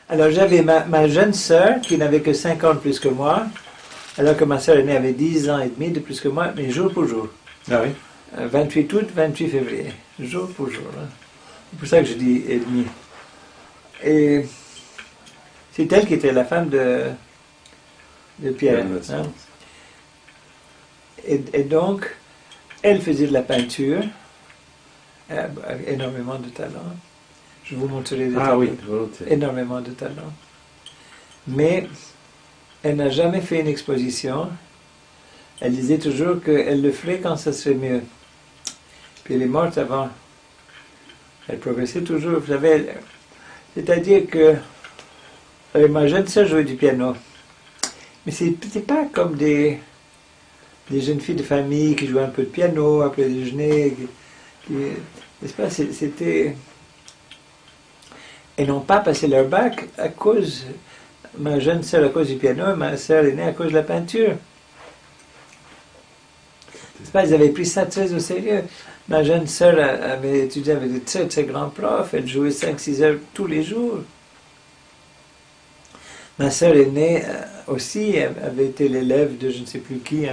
Alors j'avais ma jeune sœur qui n'avait que 5 ans de plus que moi, alors que ma sœur aînée avait 10 ans et demi de plus que moi, mais jour pour jour. Ah oui. 28 août, 28 février, jour pour jour. Hein. C'est pour ça que je dis et demi. Et c'est elle qui était la femme de Pierre. Hein. Et donc, elle faisait de la peinture, avec énormément de talent. Je vous montrerai des tableaux. Oui, volontiers. Énormément de talent. Mais elle n'a jamais fait une exposition. Elle disait toujours qu'elle le ferait quand ça serait mieux. Puis elle est morte avant. Elle progressait toujours. Vous savez, c'est-à-dire que ma jeune sœur jouait du piano. Mais c'était pas comme des jeunes filles de famille qui jouaient un peu de piano après le déjeuner. N'est-ce pas? C'était... Elles n'ont pas passé leur bac à cause, ma jeune sœur à cause du piano, et ma sœur aînée à cause de la peinture. C'est pas, ils avaient pris ça très au sérieux. Ma jeune sœur avait étudié avec de très très grands profs, elle jouait 5-6 heures tous les jours. Ma sœur aînée aussi avait été l'élève de je ne sais plus qui,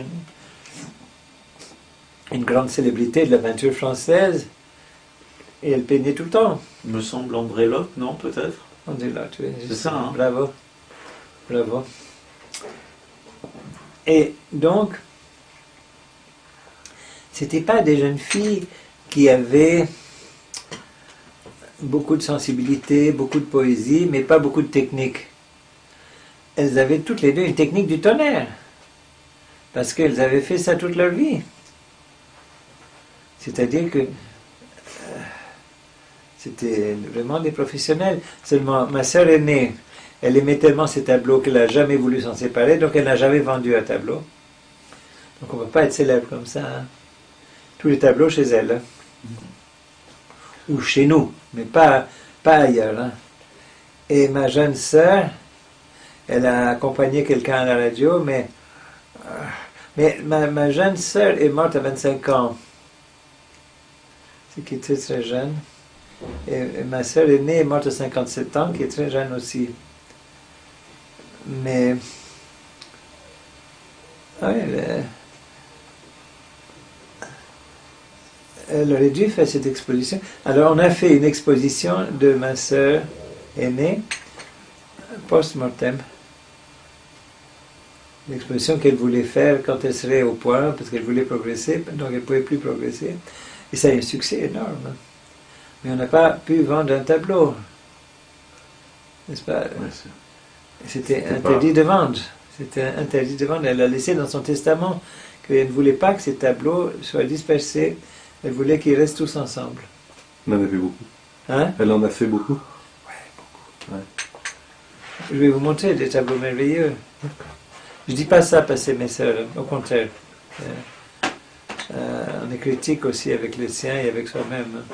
une grande célébrité de la peinture française, et elle peignait tout le temps. Il me semble André Locke, non, peut-être? André Locke, oui. C'est ça, hein? Bravo. Bravo. Et donc, c'était pas des jeunes filles qui avaient beaucoup de sensibilité, beaucoup de poésie, mais pas beaucoup de technique. Elles avaient toutes les deux une technique du tonnerre, parce qu'elles avaient fait ça toute leur vie. C'est-à-dire que c'était vraiment des professionnels. Seulement, ma sœur aînée, elle aimait tellement ces tableaux qu'elle n'a jamais voulu s'en séparer, donc elle n'a jamais vendu un tableau. Donc on ne peut pas être célèbre comme ça. Hein. Tous les tableaux chez elle. Hein. Ou chez nous, mais pas ailleurs. Hein. Et ma jeune sœur, elle a accompagné quelqu'un à la radio, mais ma jeune sœur est morte à 25 ans. C'est qui était très jeune. Et ma sœur aînée est morte à 57 ans, qui est très jeune aussi. Mais elle aurait dû faire cette exposition. Alors on a fait une exposition de ma sœur aînée, post-mortem. Une exposition qu'elle voulait faire quand elle serait au point, parce qu'elle voulait progresser, donc elle ne pouvait plus progresser. Et ça a eu un succès énorme. Mais on n'a pas pu vendre un tableau. N'est-ce pas? Oui, c'était interdit de vendre. C'était interdit de vendre. Elle a laissé dans son testament qu'elle ne voulait pas que ces tableaux soient dispersés. Elle voulait qu'ils restent tous ensemble. Elle en a fait beaucoup. Hein? Elle en a fait beaucoup. Oui, beaucoup. Ouais. Je vais vous montrer des tableaux merveilleux. Je ne dis pas ça parce que c'est mes sœurs, au contraire. On est critique aussi avec les siens et avec soi-même.